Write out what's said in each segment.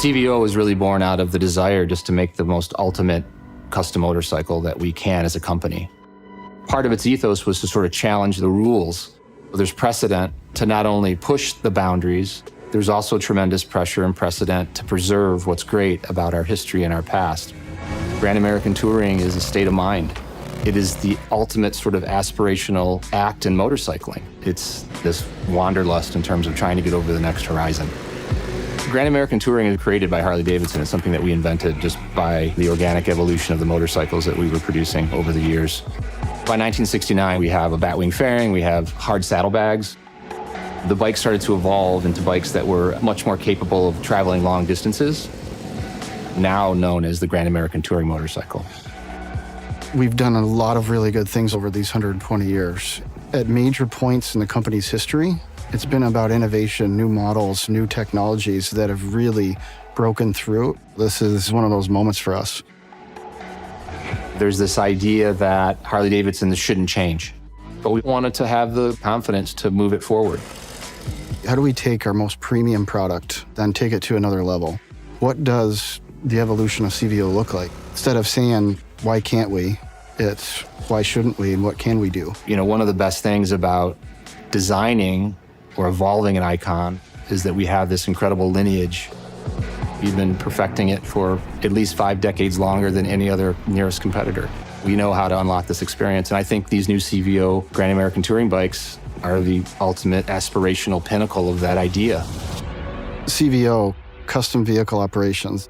CVO was really born out of the desire just to make the most ultimate custom motorcycle that we can as a company. Part of its ethos was to sort of challenge the rules. There's precedent to not only push the boundaries, there's also tremendous pressure and precedent to preserve what's great about our history and our past. Grand American Touring is a state of mind. It is the ultimate sort of aspirational act in motorcycling. It's this wanderlust in terms of trying to get over the next horizon. Grand American Touring is created by Harley-Davidson. It's something that we invented just by the organic evolution of the motorcycles that we were producing over the years. By 1969, we have a batwing fairing, we have hard saddlebags. The bike started to evolve into bikes that were much more capable of traveling long distances, now known as the Grand American Touring motorcycle. We've done a lot of really good things over these 120 years. At major points in the company's history, it's been about innovation, new models, new technologies that have really broken through. This is one of those moments for us. There's this idea that Harley-Davidson shouldn't change, but we wanted to have the confidence to move it forward. How do we take our most premium product, then take it to another level? What does the evolution of CVO look like? Instead of saying, why can't we? It's why shouldn't we and what can we do? You know, one of the best things about designing or evolving an icon is that we have this incredible lineage. We've been perfecting it for at least 5 decades longer than any other nearest competitor. We know how to unlock this experience, and I think these new CVO Grand American Touring bikes are the ultimate aspirational pinnacle of that idea. CVO, custom vehicle operations.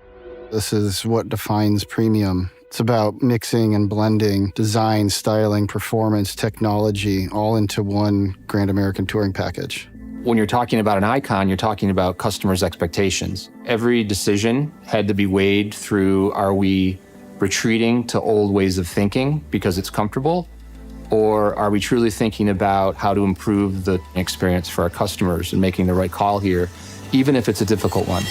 This is what defines premium. It's about mixing and blending design, styling, performance, technology, all into one Grand American Touring package. When you're talking about an icon, you're talking about customers' expectations. Every decision had to be weighed through, are we retreating to old ways of thinking because it's comfortable? Or are we truly thinking about how to improve the experience for our customers and making the right call here, even if it's a difficult one?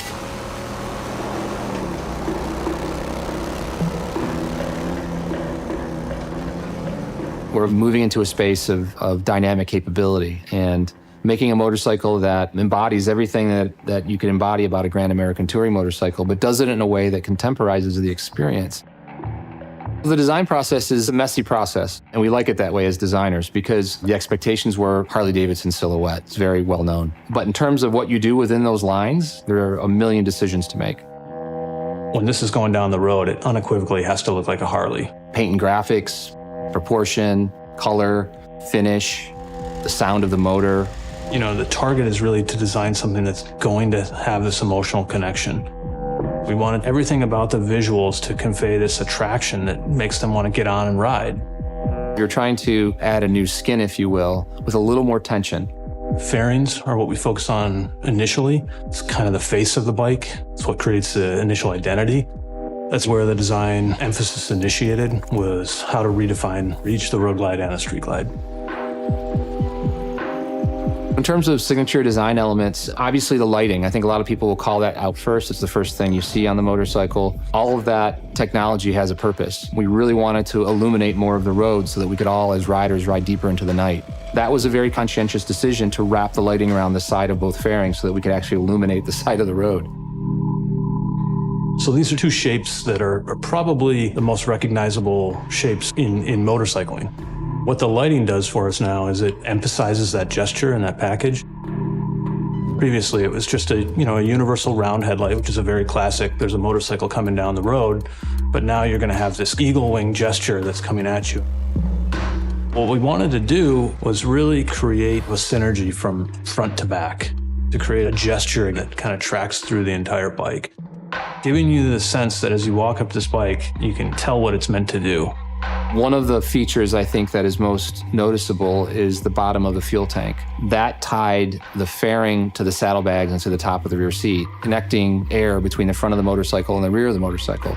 We're moving into a space of dynamic capability and making a motorcycle that embodies everything that you can embody about a Grand American Touring motorcycle, but does it in a way that contemporizes the experience. The design process is a messy process, and we like it that way as designers because the expectations were Harley-Davidson silhouette. It's very well known. But in terms of what you do within those lines, there are a million decisions to make. When this is going down the road, it unequivocally has to look like a Harley. Paint and graphics, proportion, color, finish, the sound of the motor. You know, the target is really to design something that's going to have this emotional connection. We wanted everything about the visuals to convey this attraction that makes them want to get on and ride. You're trying to add a new skin, if you will, with a little more tension. Fairings are what we focus on initially. It's kind of the face of the bike. It's what creates the initial identity. That's where the design emphasis initiated, was how to redefine each the road glide and the street glide. In terms of signature design elements, obviously the lighting, I think a lot of people will call that out first. It's the first thing you see on the motorcycle. All of that technology has a purpose. We really wanted to illuminate more of the road so that we could all, as riders, ride deeper into the night. That was a very conscientious decision to wrap the lighting around the side of both fairings so that we could actually illuminate the side of the road. So these are two shapes that are probably the most recognizable shapes in motorcycling. What the lighting does for us now is it emphasizes that gesture and that package. Previously, it was just a universal round headlight, which is a very classic, there's a motorcycle coming down the road, but now you're gonna have this eagle wing gesture that's coming at you. What we wanted to do was really create a synergy from front to back, to create a gesture that kind of tracks through the entire bike, giving you the sense that as you walk up this bike, you can tell what it's meant to do. One of the features I think that is most noticeable is the bottom of the fuel tank. That tied the fairing to the saddlebags and to the top of the rear seat, connecting air between the front of the motorcycle and the rear of the motorcycle.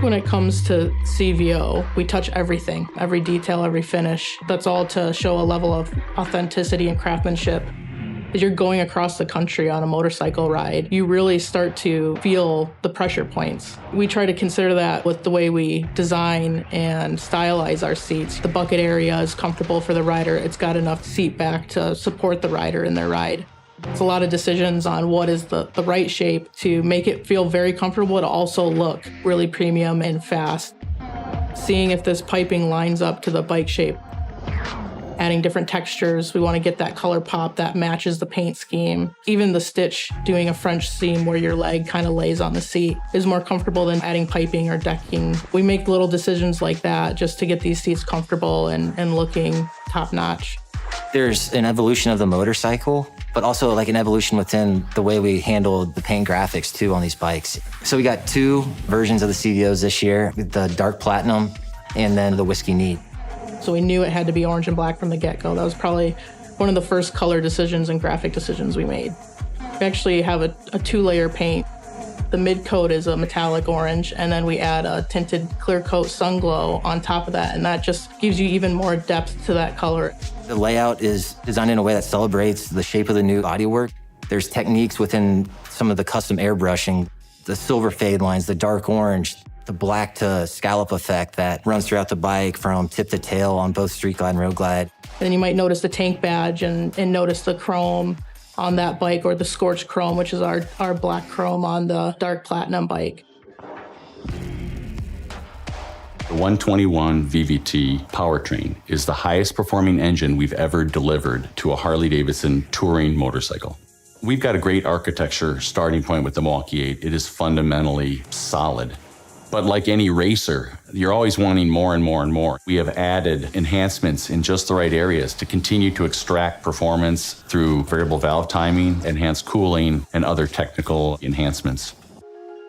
When it comes to CVO, we touch everything, every detail, every finish. That's all to show a level of authenticity and craftsmanship. As you're going across the country on a motorcycle ride, you really start to feel the pressure points. We try to consider that with the way we design and stylize our seats. The bucket area is comfortable for the rider. It's got enough seat back to support the rider in their ride. It's a lot of decisions on what is the right shape to make it feel very comfortable to also look really premium and fast. Seeing if this piping lines up to the bike shape. Adding different textures. We want to get that color pop that matches the paint scheme. Even the stitch, doing a French seam where your leg kind of lays on the seat is more comfortable than adding piping or decking. We make little decisions like that just to get these seats comfortable and looking top notch. There's an evolution of the motorcycle, but also like an evolution within the way we handle the paint graphics too on these bikes. So we got 2 versions of the CVOs this year, the dark platinum and then the whiskey neat. So we knew it had to be orange and black from the get-go. That was probably one of the first color decisions and graphic decisions we made. We actually have a 2-layer paint. The mid coat is a metallic orange, and then we add a tinted clear coat sun glow on top of that, and that just gives you even more depth to that color. The layout is designed in a way that celebrates the shape of the new bodywork. There's techniques within some of the custom airbrushing, the silver fade lines, the dark orange, the black to scallop effect that runs throughout the bike from tip to tail on both Street Glide and Road Glide. Then you might notice the tank badge and notice the chrome on that bike, or the scorched chrome, which is our black chrome on the dark platinum bike. The 121 VVT powertrain is the highest performing engine we've ever delivered to a Harley-Davidson touring motorcycle. We've got a great architecture starting point with the Milwaukee 8. It is fundamentally solid. But like any racer, you're always wanting more and more and more. We have added enhancements in just the right areas to continue to extract performance through variable valve timing, enhanced cooling, and other technical enhancements.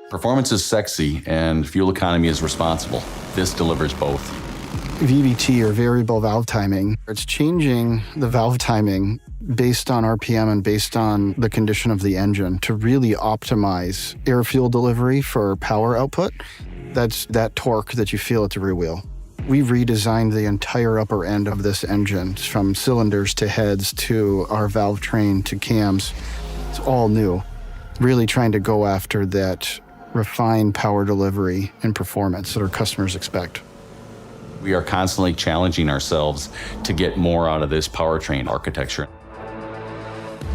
Performance is sexy and fuel economy is responsible. This delivers both. VVT, or variable valve timing, it's changing the valve timing based on RPM and based on the condition of the engine to really optimize air-fuel delivery for power output. That's that torque that you feel at the rear wheel. We've redesigned the entire upper end of this engine, from cylinders to heads to our valve train to cams. It's all new. Really trying to go after that refined power delivery and performance that our customers expect. We are constantly challenging ourselves to get more out of this powertrain architecture.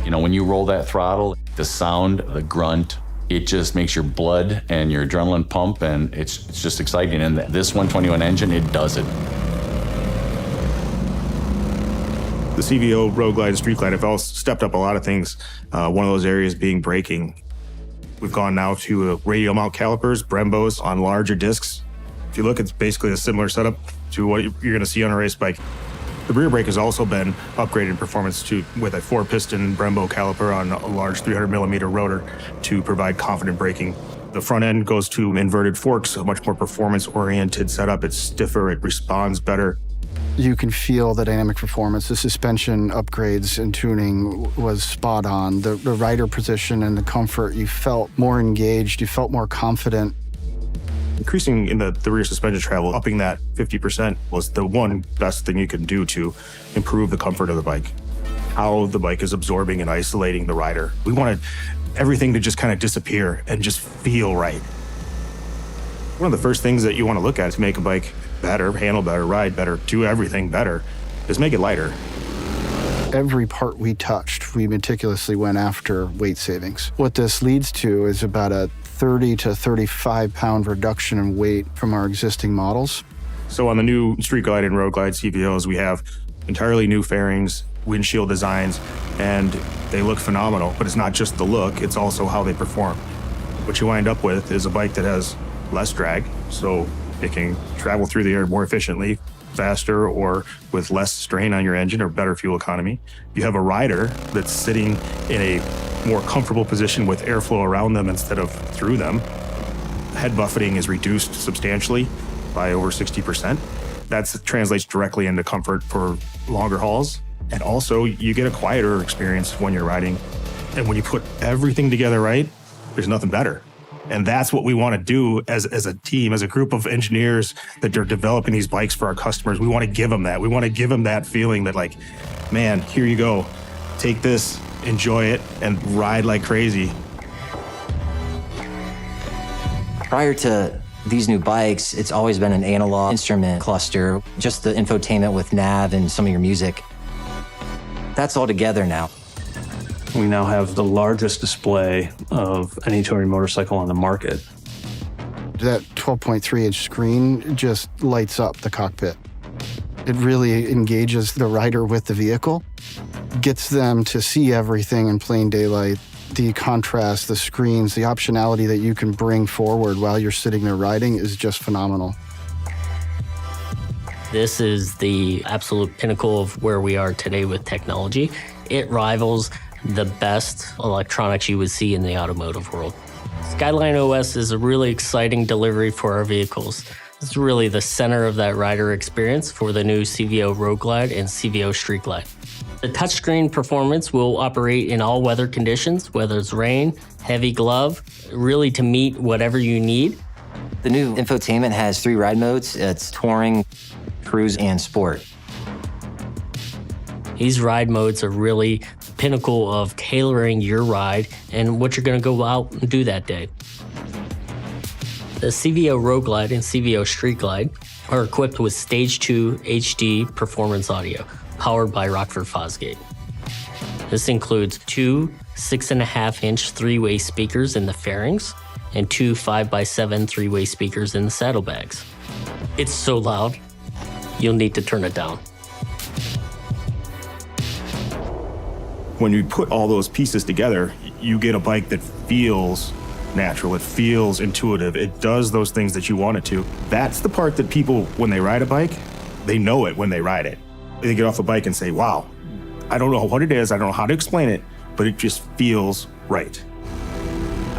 You know, when you roll that throttle, the sound, the grunt, it just makes your blood and your adrenaline pump, and it's just exciting. And this 121 engine, it does it. The CVO, Road Glide, and Street Glide have all stepped up a lot of things. One of those areas being braking. We've gone now to radial mount calipers, Brembos on larger discs. If you look, it's basically a similar setup to what you're going to see on a race bike. The rear brake has also been upgraded in performance with a 4-piston Brembo caliper on a large 300mm rotor to provide confident braking. The front end goes to inverted forks, a much more performance-oriented setup. It's stiffer, it responds better. You can feel the dynamic performance. The suspension upgrades and tuning was spot on. The rider position and the comfort, you felt more engaged, you felt more confident. Increasing in the rear suspension travel, upping that 50% was the one best thing you can do to improve the comfort of the bike. How the bike is absorbing and isolating the rider. We wanted everything to just kind of disappear and just feel right. One of the first things that you want to look at to make a bike better, handle better, ride better, do everything better, is make it lighter. Every part we touched, we meticulously went after weight savings. What this leads to is about a 30 to 35 pound reduction in weight from our existing models. So on the new Street Glide and Road Glide CVOs, we have entirely new fairings, windshield designs, and they look phenomenal. But it's not just the look, it's also how they perform. What you wind up with is a bike that has less drag, so it can travel through the air more efficiently, faster, or with less strain on your engine or better fuel economy. You have a rider that's sitting in a more comfortable position with airflow around them instead of through them. Head buffeting is reduced substantially by over 60%. That translates directly into comfort for longer hauls. And also you get a quieter experience when you're riding. And when you put everything together right, there's nothing better. And that's what we want to do as a team, as a group of engineers that are developing these bikes for our customers. We want to give them that. We want to give them that feeling that, like, man, here you go. Take this, enjoy it, and ride like crazy. Prior to these new bikes, it's always been an analog instrument cluster, just the infotainment with nav and some of your music. That's all together now. We now have the largest display of any touring motorcycle on the market. That 12.3-inch screen just lights up the cockpit. It really engages the rider with the vehicle, gets them to see everything in plain daylight. The contrast, the screens, the optionality that you can bring forward while you're sitting there riding is just phenomenal. This is the absolute pinnacle of where we are today with technology. It rivals the best electronics you would see in the automotive world. Skyline OS is a really exciting delivery for our vehicles. It's really the center of that rider experience for the new CVO Road Glide and CVO Street Glide. The touchscreen performance will operate in all weather conditions, whether it's rain, heavy glove, really to meet whatever you need. The new infotainment has 3 ride modes. It's touring, cruise, and sport. These ride modes are really the pinnacle of tailoring your ride and what you're going to go out and do that day. The CVO Road Glide and CVO Street Glide are equipped with Stage 2 HD performance audio, powered by Rockford Fosgate. This includes 2 6.5-inch 3-way speakers in the fairings and 2 5x7 3-way speakers in the saddlebags. It's so loud, you'll need to turn it down. When you put all those pieces together, you get a bike that feels natural, it feels intuitive, it does those things that you want it to. That's the part that people, when they ride a bike, they know it when they ride it. They get off a bike and say, wow, I don't know what it is, I don't know how to explain it, but it just feels right.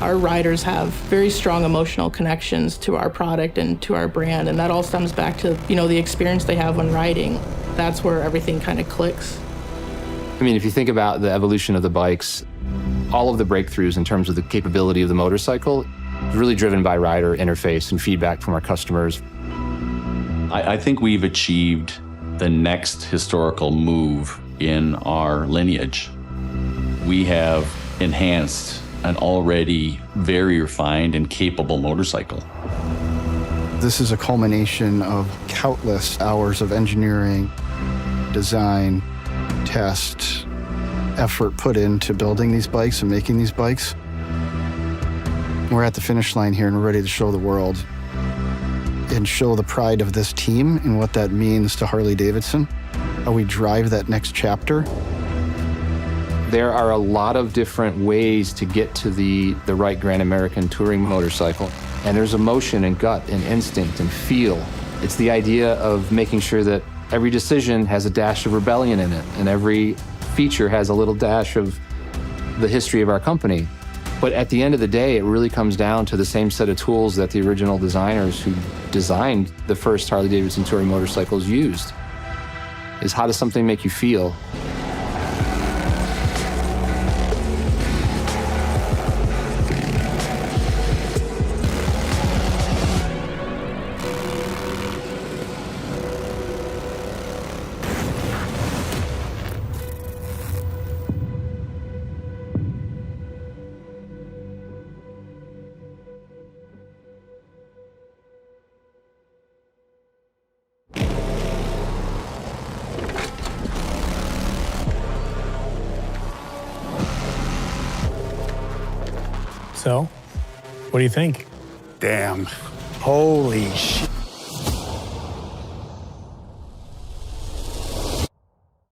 Our riders have very strong emotional connections to our product and to our brand, and that all stems back to, the experience they have when riding. That's where everything kind of clicks. I mean, if you think about the evolution of the bikes, all of the breakthroughs in terms of the capability of the motorcycle is really driven by rider interface and feedback from our customers. I think we've achieved the next historical move in our lineage. We have enhanced an already very refined and capable motorcycle. This is a culmination of countless hours of engineering, design, test, effort put into building these bikes and making these bikes. We're at the finish line here and we're ready to show the world and show the pride of this team and what that means to Harley-Davidson, how we drive that next chapter. There are a lot of different ways to get to the right Grand American touring motorcycle. And there's emotion and gut and instinct and feel. It's the idea of making sure that every decision has a dash of rebellion in it, and every feature has a little dash of the history of our company. But at the end of the day, it really comes down to the same set of tools that the original designers who designed the first Harley-Davidson touring motorcycles used. Is how does something make you feel? So, what do you think? Damn. Holy shit.